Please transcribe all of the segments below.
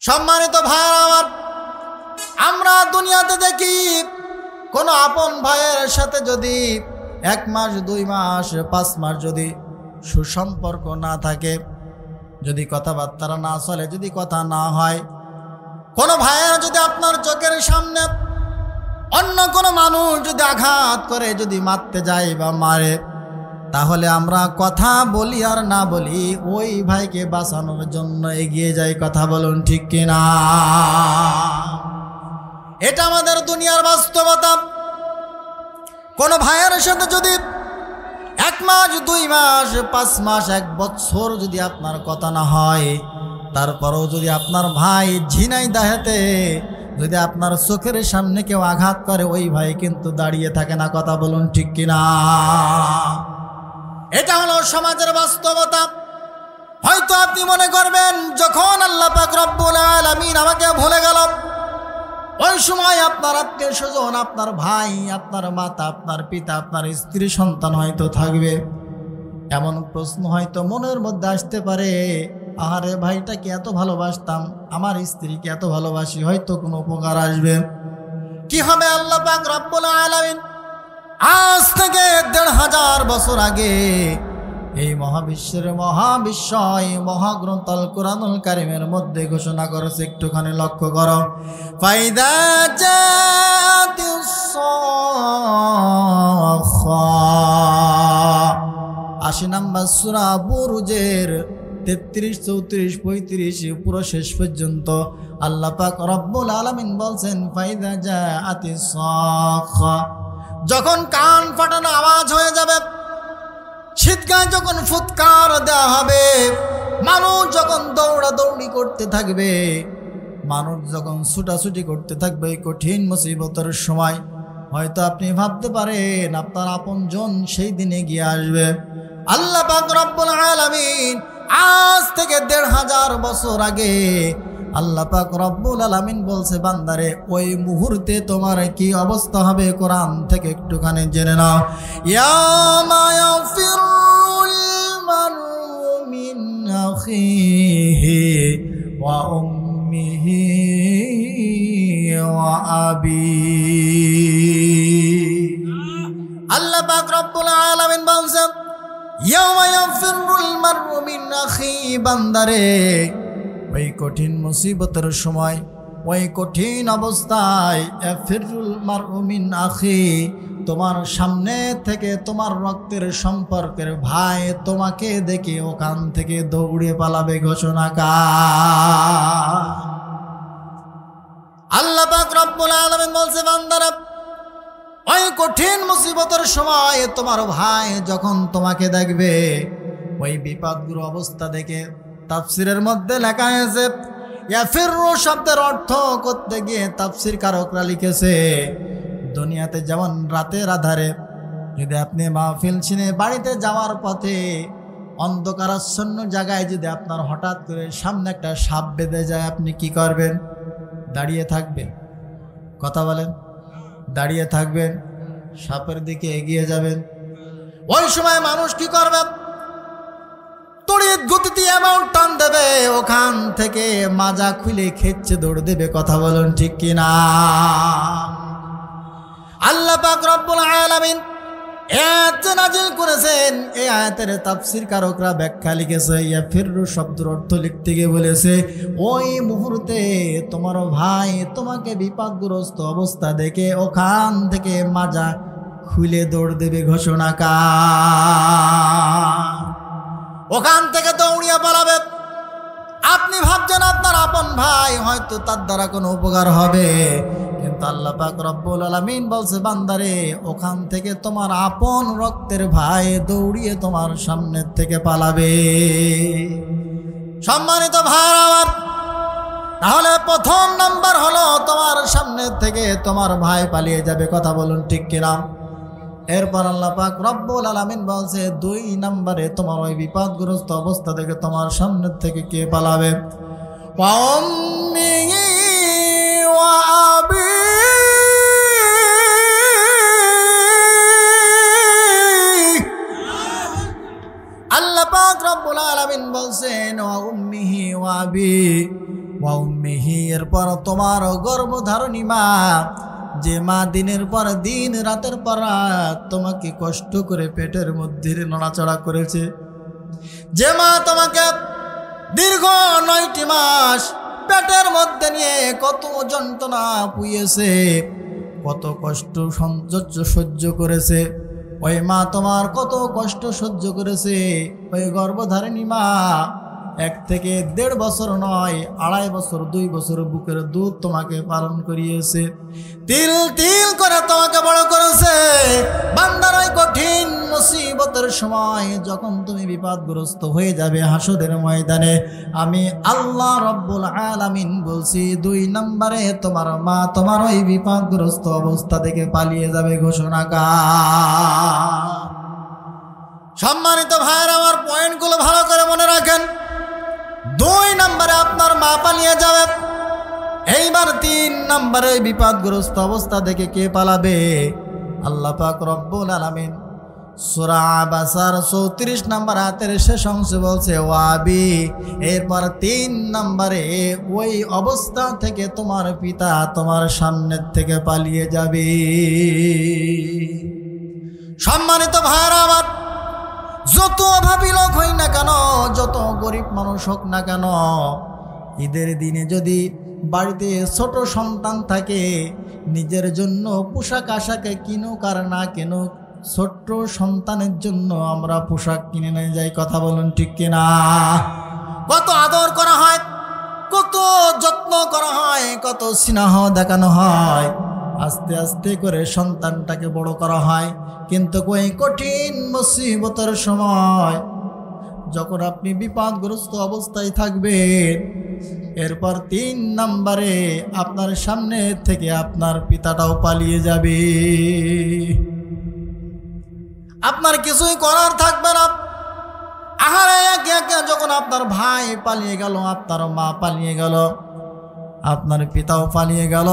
সম্মানিত ভাইরা আমার, আমরা দুনিয়াতে দেখি কোন আপন ভাইয়ের সাথে যদি 1 মাস 2 মাস 5 মাস যদি সুসম্পর্ক না থাকে, যদি কথাবার্তা না চলে, যদি কথা না হয়, কোন ভাইয়ের যদি আপনার চোখের সামনে অন্য কোনো মানুষ যদি আঘাত করে, যদি মারতে যায় বা মারে, তাহলে আমরা কথা বলি আর না বলি ওই ভাইকে বাঁচানোর জন্য এগিয়ে যাই। কথা বলুন ঠিক কিনা? এটা আমাদের দুনিয়ার বাস্তবতা। কোনো ভাইয়ের সাথে যদি 1 মাস 2 মাস 5 মাস 1 বছর যদি আপনার কথা না হয়, তারপরেও যদি আপনার ভাই ঝিনাইদহেতে যদি আপনার চোখের সামনে কেউ আঘাত করে, ওই ভাই কিন্তু দাঁড়িয়ে থাকে না। কথা বলুন ঠিক কিনা? এটা হলো সমাজের বাস্তবতা। হয়তো আপনি মনে করবেন যখন আল্লাহ পাক রব্বুল আলামিন আমাকে ভুলে গেল, ওই সময় আপনার আত্মীয় স্বজন, আপনার ভাই, আপনার মাতা, আপনার পিতা, আপনার স্ত্রী সন্তান হয়তো থাকবে। এমন প্রশ্ন হয়তো মনের মধ্যে আসতে পারে, আরে ভাইটাকে এত ভালোবাসতাম, আমার স্ত্রীকে এত ভালোবাসি, হয়তো কোনো উপকার আসবে। কি হবে? আল্লাহ পাক রব্বুল আলামিন আজ থেকে 1500 বছর আগে এই মহাবিশ্বের মহাবিশ্বয় মহাগ্রন্থ আল কুরআনুল কারীমের মধ্যে ঘোষণা করেছে। একটুখানি লক্ষ্য করো, ফাইদা জাতিস সাখা, 80 নম্বর সূরা বুরুজের 33, 34, 35 পুরো শেষ পর্যন্ত আল্লাহ পাক রব্বুল আলামিন বলছেন ফাইদা জাতিস সাখা, যখন কান ফাটানো আওয়াজ হয়ে যাবে, শীতকালে যখন ফুৎকার দেওয়া হবে, মানুষ যখন দৌড়াদৌড়ি করতে থাকবে, মানুষ যখন ছুটাছুটি করতে থাকবে, কঠিন মুসিবতের সময় হয়তো আপনি ভাবতে পারেন আপনার আপনজন সেই দিনে গিয়ে আসবে। আল্লাহ পাক রব্বুল আলামিন আজ থেকে 1500 বছর আগে আল্লাহ পাক রব্বুল আলামিন বলছে, বান্দারে ওই মুহূর্তে তোমার কি অবস্থা হবে কোরআন থেকে একটুখানি জেনে নাও। ইয়ামা ইয়াফিরুল মারউ মিন আখিহি ওয়া উম্মিহি ওয়া আবি। আল্লাহ পাক রব্বুল আলামিন বলছেন, ইয়ামা ইয়াফিরুল মারউ মিন আখিহি, বান্দারে ওই কঠিন মুসিবতের সময়, ওই কঠিন অবস্থায়, ইয়াফিরুল মারউ মিন আখি, তোমার সামনে থেকে তোমার রক্তের সম্পর্কের ভাই তোমাকে দেখে ওখান থেকে দৌড়ে পালাবে। ঘোষণা কার? আল্লাহ পাক রব্বুল আলামিন বলছে, বান্দারা ওই কঠিন মুসিবতের সময় তোমার ভাই যখন তোমাকে দেখবে, ওই বিপদগুলো অবস্থা দেখে তাফসিরের মধ্যে লেখা হয়েছে, ইয়াফিরু শব্দের অর্থ করতে গিয়ে তাফসির কারকরা লিখেছে, দুনিয়াতে যেমন রাতের আধারে যদি আপনি মাহফিল শুনে বাড়িতে যাওয়ার পথে অন্ধকারাচ্ছন্ন জায়গায় যদি আপনার হঠাৎ করে সামনে একটা সাপ বেঁধে যায়, আপনি কি করবেন? দাঁড়িয়ে থাকবেন? কথা বলেন, দাঁড়িয়ে থাকবেন? সাপের দিকে এগিয়ে যাবেন? ওই সময় মানুষ কি করবে? তড়িৎ গতিতে এমন টান দেবে, ওখান থেকে মাজা খুলে খেচ্ছে দৌড় দেবে। কথা বলুন ঠিক কিনা? আল্লাহ পাক রব্বুল আলামিন আয়াত নাযিল করেছেন, এই আয়াতের তাফসীর কারকরা ব্যাখ্যা লিখেছে, ইয়াফিরু শব্দের অর্থ লিখতে গিয়ে বলেছে, ওই মুহূর্তে তোমার ভাই তোমাকে বিপদগ্রস্ত অবস্থা দেখে ওখান থেকে মাজা খুলে দৌড় দেবে। ঘোষণা কার? ওখান থেকে দৌড়িয়ে পালাবে। আপনি ভাবছেন আপনার আপন ভাই, হয়তো তার দ্বারা কোনো উপকার হবে, কিন্তু আল্লাহ পাক রব্বুল আলামিন বলছে, বান্দারে ওখান থেকে তোমার আপন রক্তের ভাই দৌড়িয়ে তোমার সামনের থেকে পালাবে। সম্মানিত ভাইরা আমার, তাহলে প্রথম নাম্বার হলো তোমার সামনের থেকে তোমার ভাই পালিয়ে যাবে। কথা বলুন ঠিক কিনা? এরপর আল্লাহ পাক রব্বুল আলামিন বলছে, 2 নম্বরে তোমার ওই বিপদগ্রস্ত অবস্থা থেকে তোমার সামনের থেকে কে পালাবে? ওয়া উম্মিহি ওয়া আবি, আল্লাহ পাক রব্বুল আলামিন বলছেন, ওয়া উম্মিহি ওয়া আবি, ওয়া উম্মিহি, এরপর তোমার গর্ভধারণী মা, যে মা দিনের পর দিন রাতের পর রাত তোমাকে কষ্ট করে পেটের মধ্যে নড়াচড়া করেছে, যে মা তোমাকে দীর্ঘ 9টি মাস পেটের মধ্যে নিয়ে কত যন্ত্রণা পুইয়েছে, কত কষ্ট সহ্য করেছে, ওই মা তোমার কত কষ্ট সহ্য করেছে। ওই গর্ভধারিণী মা 1 থেকে 1.5 বছর নয়, 2.5 বছর 2 বছর বুকের দুধ তোমাকে পালন করিয়েছে, তিল তিল করে তোমাকে বড় করেছে। বান্দার ওই কঠিন মুসিবতের সময় যখন তুমি বিপদগ্রস্ত হয়ে যাবে হাসরের ময়দানে, আমি আল্লাহ রব্বুল আলামিন বলছি 2 নম্বরে তোমার মা তোমার ওই বিপদগ্রস্ত অবস্থা থেকে পালিয়ে যাবে ঘোষণাকার। সম্মানিত ভাইয়ের আমার পয়েন্টগুলো ভালো করে মনে রাখেন। 2 নম্বরে আপনার মা পালিয়ে যাবে। এইবার 3 নম্বরে বিপদগ্রস্ত অবস্থা থেকে কে পালাবে? আল্লাহ পাক রব্বুল আলামিন সূরা আবাসার 34 নম্বর আয়াতের শেষ অংশে বলছে ওয়াবি, এরপর 3 নম্বরে ওই অবস্থা থেকে তোমার পিতা তোমার সামনের থেকে পালিয়ে যাবে। সম্মানিত ভাইরা আমার, যত অভাবী লোক হই না কেন, যত গরিব মানুষ হোক না কেন, ঈদের দিনে যদি বাড়িতে ছোট সন্তান থাকে, নিজের জন্য পোশাক আশাকে কিনুক আর না কিনুক, ছোট্ট সন্তানের জন্য আমরা পোশাক কিনে নিয়ে যাই। কথা বলুন ঠিক কিনা? কত আদর করা হয়, কত যত্ন করা হয়, কত স্নেহ দেখানো হয়, আস্তে আস্তে করে সন্তানটাকে বড় করা হয়। কিন্তু ওই কঠিন মুসিবতের সময় যখন আপনি বিপদগ্রস্ত অবস্থায় থাকবেন, এরপর 3 নম্বরে আপনার সামনে থেকে আপনার পিতাটাও পালিয়ে যাবে। আপনার কিছুই করার থাকবে না। আহারে একে একে যখন আপনার ভাই পালিয়ে গেল, আপনার মা পালিয়ে গেল, আপনার পিতাও পালিয়ে গেল,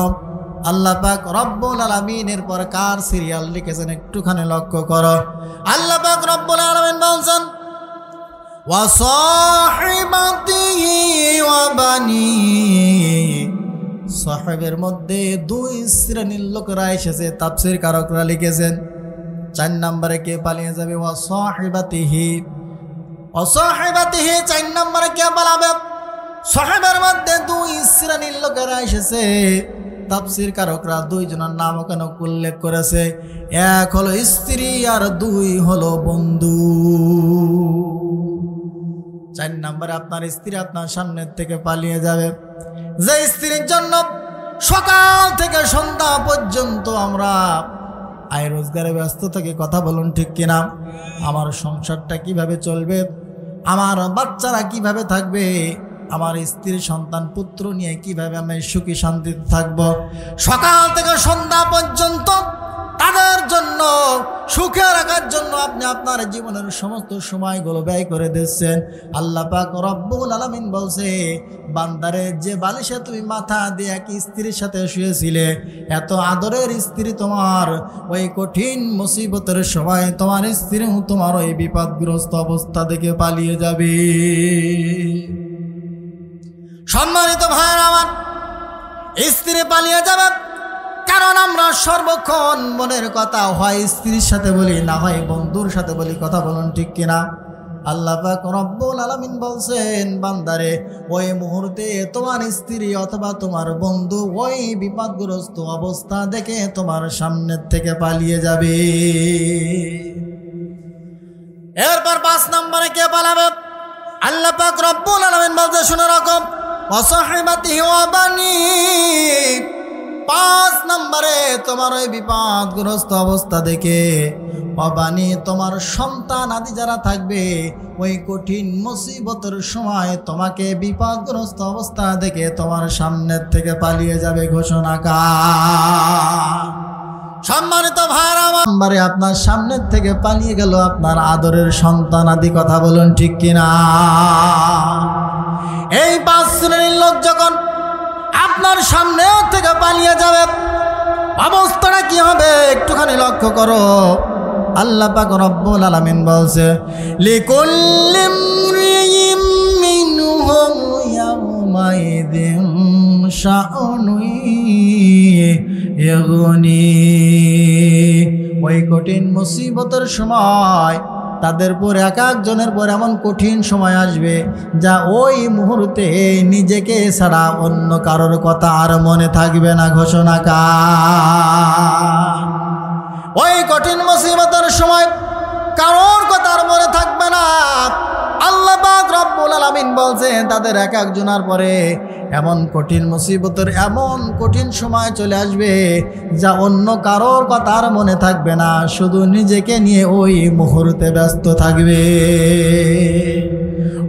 আল্লাহ পাক রব্বুল আলামিন এরপর কার সিরিয়াল লিখেছেন একটুখানি লক্ষ্য করো। আল্লাহ পাক রব্বুল আলামিন বলছেন ওয়া সাহিবাতিহি ওয়া বানি, সাহেবের মধ্যে 2 শ্রেণীর লোকেরা এসেছে, তাফসীর কারকরা লিখেছেন। 4 নম্বরে কে পালিয়ে যাবে? ওয়া সাহিবাতিহি, 4 নম্বরে কে পালাবে? সাহেবের মধ্যে 2 শ্রেণীর লোকেরা এসেছে। তাফসীর কারকরা 2 জনের নাম কেন উল্লেখ করেছে? 1 হলো স্ত্রী আর 2 হলো বন্ধু। 4 নম্বরে আপনার স্ত্রী আপনার সামনের থেকে পালিয়ে যাবে। যে স্ত্রীর জন্য সকাল থেকে সন্ধ্যা পর্যন্ত আমরা আয় রোজগারে ব্যস্ত থাকি। কথা বলুন ঠিক কিনা? আমার সংসারটা কিভাবে চলবে, আমার বাচ্চারা কিভাবে থাকবে, আমার স্ত্রী সন্তান পুত্র নিয়ে কিভাবে আমি সুখী শান্তিতে থাকবো, সকাল থেকে সন্ধ্যা পর্যন্ত তাদের জন্য সুখে রাখার জন্য আপনি আপনার জীবনের সমস্ত সময়গুলো ব্যয় করে দিচ্ছেন। আল্লাহ পাক রব্বুল আলামিন বলছে, বান্দারে যে বালিশে তুমি মাথা দিয়ে এক স্ত্রীর সাথে শুয়েছিলে, এত আদরের স্ত্রী তোমার ওই কঠিন মুসিবতের সময় তোমার স্ত্রী তোমার ওই বিপদগ্রস্ত অবস্থা থেকে পালিয়ে যাবে। সম্মানিত ভাইরা আমার, স্ত্রী পালিয়ে যাবে কারণ আমরা সর্বক্ষণ মনের কথা হয় স্ত্রীর সাথে বলি, না হয় বন্ধুর সাথে বলি। কথা বলুন ঠিক কিনা? আল্লাহ পাক রব্বুল আলামিন বলছেন, বান্দারে ওই মুহূর্তে তোমার স্ত্রী অথবা তোমার বন্ধু ওই বিপদগ্রস্ত অবস্থা দেখে তোমার সামনের থেকে পালিয়ে যাবে। এরপর 5 নম্বরে কে পালাবে? আল্লাহ পাক রব্বুল আলামিন বলছে, শুনে রাখো, ওয়া সাহিবাতিহি ওয়া বানি। 5 নম্বরে তোমার ওই বিপদগ্রস্ত অবস্থা দেখে অবানি তোমার সন্তান আদি যারা থাকবে, ওই কঠিন মুসিবতের সময় তোমাকে বিপদগ্রস্ত অবস্থা দেখে তোমার সামনের থেকে পালিয়ে যাবে ঘোষণাকার। সম্মানিত ভাইরা আমার, আপনার সামনের থেকে পালিয়ে গেল আপনার আদরের সন্তান আদি। কথা বলুন ঠিক কিনা? এই 5 শ্রেণীর লোক যখন আপনার সামনে থেকে পালিয়ে যাবে, অবস্থাটা কি হবে একটুখানি লক্ষ্য করো। আল্লাহ পাক রব্বুল আলামিন বলছে, লিকুল্লি ইমরিইম মিনহুম ইয়াউমা ইয়াউমাইযিন শা'নুন ইগনি। ওই কঠিন মুসিবতের সময় তাদের পর এক একজনের পর এমন কঠিন সময় আসবে যা ওই মুহূর্তে নিজেকে ছাড়া অন্য কারোর কথা আর মনে থাকবে না। ঘোষণাকার ওই কঠিন মুসিবতের সময় কারোর কথা আর মনে থাকবে না। আল্লাহ পাক রব্বুল আলামিন বলছেন তাদের এক একজনের পরে এমন কঠিন মুসিবতের এমন কঠিন সময় চলে আসবে যা অন্য কারোর কথা আর মনে থাকবে না, শুধু নিজেকে নিয়ে ওই মুহূর্তে ব্যস্ত থাকবে।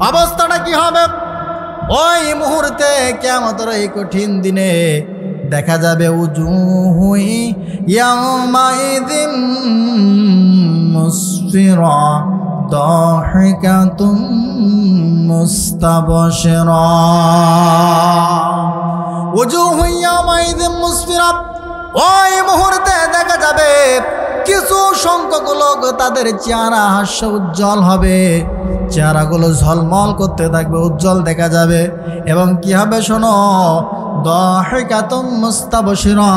অবস্থাটা কি হবে ওই মুহূর্তে? কিয়ামতের এই কঠিন দিনে দেখা যাবে উজুহু ইয়াউমাইযিন মুসফিরা দাহিকাতুম মুস্তাবশিরা। উজুহু ইয়াউমাইযিন মুসফিরা, ওই মুহূর্তে দেখা যাবে কিছু সংখ্যক লোক তাদের চেহারা হাস্য উজ্জ্বল হবে, চেহারাগুলো ঝলমল করতে থাকবে, উজ্জ্বল দেখা যাবে। এবং কি হবে শোনো, দাহিকাতুম মুস্তাবশিরা,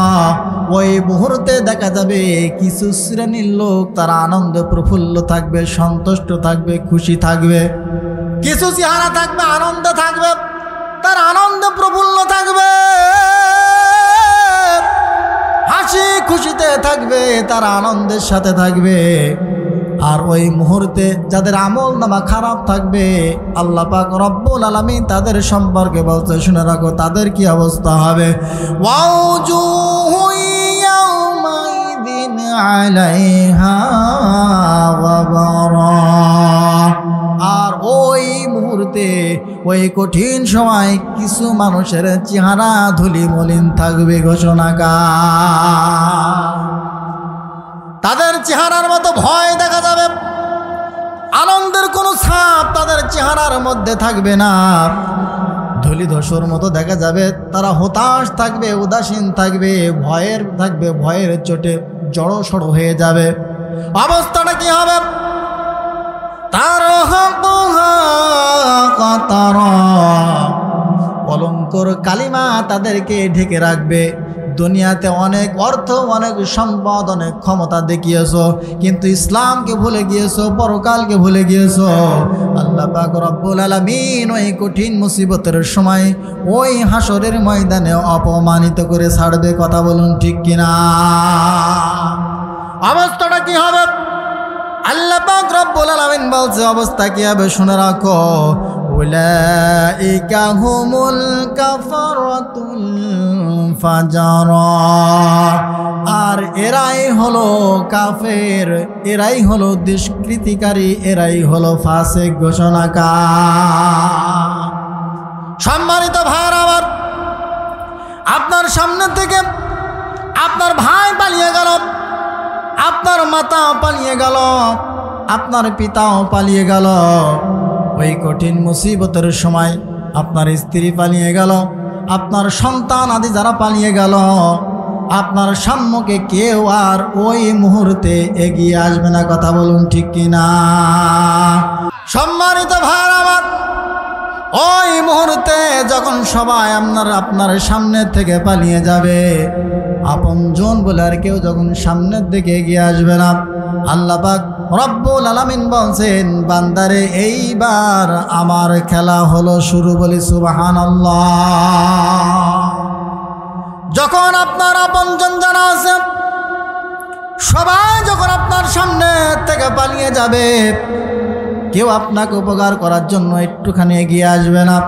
ওই মুহূর্তে দেখা যাবে কিছু শ্রেণীর লোক তারা আনন্দে প্রফুল্ল থাকবে, সন্তুষ্ট থাকবে, খুশি থাকবে। কিছু চেহারা থাকবে আনন্দে থাকবে, তার আনন্দে প্রফুল্ল থাকবে, হাসি খুশিতে থাকবে, তারা আনন্দের সাথে থাকবে। আর ওই মুহূর্তে যাদের আমল নামা খারাপ থাকবে আল্লাহ পাক রব্বুল আলামিন তাদের সম্পর্কে বলতে শুনে রাখো তাদের কি অবস্থা হবে। ওয়াউজুহু ইয়াউমাইযিন আলাইহা গাবারা, আর ওই মুহূর্তে ওই কঠিন সময় কিছু মানুষের চেহারা ধুলি মলিন থাকবে। ঘোষণাকার তাদের চেহারার মতো ভয় দেখা যাবে, আনন্দের কোনো ছাপ তাদের চেহারার মধ্যে থাকবে না, ধুলি ধূসর মতো দেখা যাবে। তারা হতাশ থাকবে, উদাসীন থাকবে, ভয়ের চোটে জড়ো সড়ো হয়ে যাবে। অবস্থাটা কি হবে? অলঙ্কর কালিমা তাদেরকে ঢেকে রাখবে। দুনিয়াতে অনেক অর্থ, অনেক সম্পদ, অনেক ক্ষমতা দেখিয়েছো, কিন্তু ইসলামকে ভুলে গিয়েছো, পরকালকে ভুলে গিয়েছো। আল্লাহ পাক রব্বুল আলামিন ওই কঠিন মুসিবতের সময় ওই হাসরের ময়দানে অপমানিত করে ছাড়বে। কথা বলুন ঠিক কিনা? অবস্থাটা কি হবে? আল্লাহ পাক রব্বুল আলামিন বলছে অবস্থা কি হবে শুনে রাখো। উলাইকা হুমুল কাফারাতুল ফাজারা, আর এরাই হলো কাফের, এরাই হলো দুষ্কৃতিকারী, এরাই হলো ফাসিক। ঘোষণাকার সম্মানিত ভাইরা আমার, আপনার সামনে থেকে আপনার ভাই পালিয়ে গেল, আপনার মাতা পালিয়ে গেল, আপনার পিতাও পালিয়ে গেল। ওই কঠিন মুসিবতের সময় আপনার স্ত্রী পালিয়ে গেল, আপনার সন্তান আদি যারা পালিয়ে গেল, আপনার সম্মুখে কেউ আর ওই মুহূর্তে এগিয়ে আসবে না। কথা বলুন ঠিক কিনা? সম্মানিত ভাইরা আমার, ওই মুহূর্তে যখন সবাই আপনার সামনের থেকে পালিয়ে যাবে, আপনজন বলে আর কেউ যখন সামনের দিকে এগিয়ে আসবে না, আল্লাহ পাক রব্বুল আলামিন বলছেন বান্দারে এইবার আমার খেলা হলো শুরু। বলি সুবহানাল্লাহ। যখন আপনার আপনজন জানা আছে সবাই যখন আপনার সামনে থেকে পালিয়ে যাবে, কেউ আপনাকে উপকার করার জন্য একটুখানি এগিয়ে আসবে না।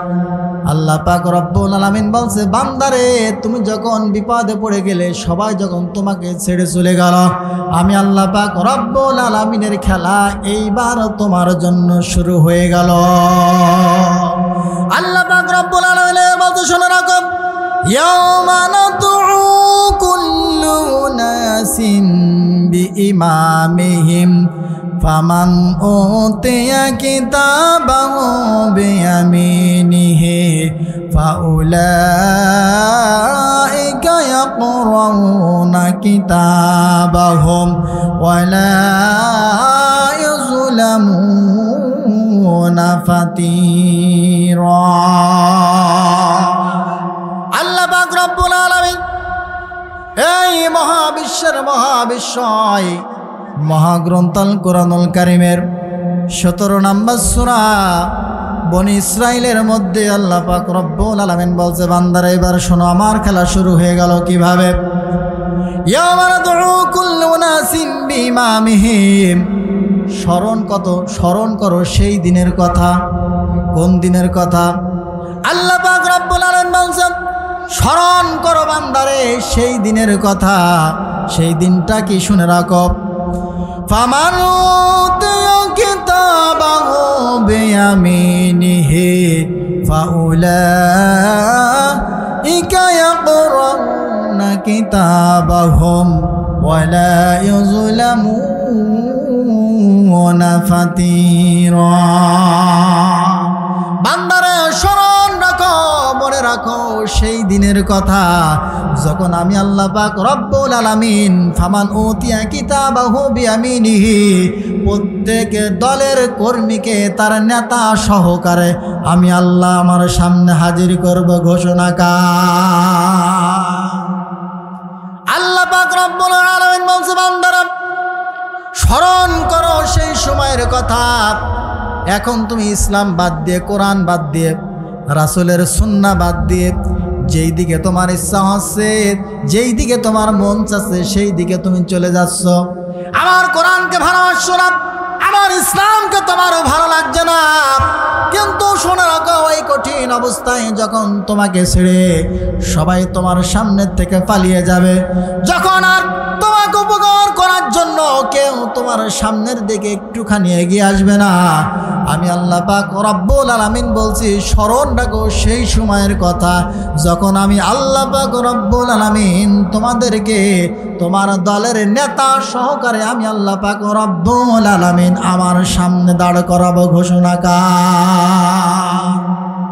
আল্লাহ পাক রব্বুল আলামিন বলছে বান্দারে তুমি যখন বিপদে পড়ে গেলে, সবাই যখন তোমাকে ছেড়ে চলে গেল, আমি আল্লাহ পাক রব্বুল আলামিনের খেলা এইবার তোমার জন্য শুরু হয়ে গেল। আল্লাহ পাক রব্বুল আলামিন বলতে শুনে রাখো, ইয়াওমা নাদউ কুল্লু উনাসিন বিইমামিহিম ফামান উতিয়া কিতাবাহু বিয়ামিনিহি ফাউলাইকা ইয়াকরাউনা কিতাবাহুম ওয়ালা ইউযলামুনা ফাতীরা। এই মহাবিশ্বের মহাবিশ্বয় মহাগ্রন্থ আল কোরআনুল কারীমের 17 নম্বর সূরা বনি ইসরাইলের মধ্যে আল্লাহ পাক রব্বুল আলামিন বলছে, বান্দারা এবার শোনো, আমার খেলা শুরু হয়ে গেল কিভাবে। ইয়াওমা নাদউ কুল্লু উনাসিন বিইমামিহিম, স্মরণ করো সেই দিনের কথা। কোন দিনের কথা? আল্লাহ পাক রব্বুল আলামিন বলছেন, স্মরণ করো বান্দারে সেই দিনের কথা। সেই দিনটা কি শুনে রাখো। ফামান উতিয়া কিতাবাহু বিয়ামিনিহি ফাউলাইকা ইয়াকরাউনা কিতাবাহুম ওয়ালা ইউযলামুনা ফাতিরা। বান্দারে স্মরণ রাখো, মনে রাখো সেই দিনের কথা যখন আমি আল্লাহ পাক রব্বুল আলামিন ফামান উতিয়া কিতাবাহু বিয়ামিনিহি, প্রত্যেক দলের কর্মীকে তার নেতা সহকারে আমি আল্লাহ আমার সামনে হাজির করব ঘোষণা আল্লাহ পাক রব্বুল আলামিন বলছে, বান্দারা স্মরণ করো সেই সময়ের কথা। এখন তুমি ইসলাম বাদ দিয়ে, কোরআন বাদ দিয়ে, রাসূলের সুন্নাহ বাদ দিয়ে যেই দিকে তোমার ইচ্ছা হচ্ছে, যেই দিকে তোমার মন চাচ্ছে সেই দিকে তুমি চলে যাচ্ছ। আমার কোরআনকে ভালোবাসছো না, আমার ইসলামকে তোমারও ভালো লাগছে না। কিন্তু শুনে রাখো, ওই কঠিন অবস্থায় যখন তোমাকে ছেড়ে সবাই তোমার সামনের থেকে পালিয়ে যাবে, যখন আর তোমাকে উপকার করার জন্য কেউ তোমার সামনের দিকে একটুখানি এগিয়ে আসবে না, আমি আল্লাহ পাক রব্বুল আলামিন বলছি, স্মরণ রাখো সেই সময়ের কথা যখন আমি আল্লাহ পাক রব্বুল আলামিন তোমাদেরকে তোমার দলের নেতা সহকারে আমি আল্লাহ পাক রব্বুল আলামিন আমার সামনে দাঁড় করাবো ঘোষণা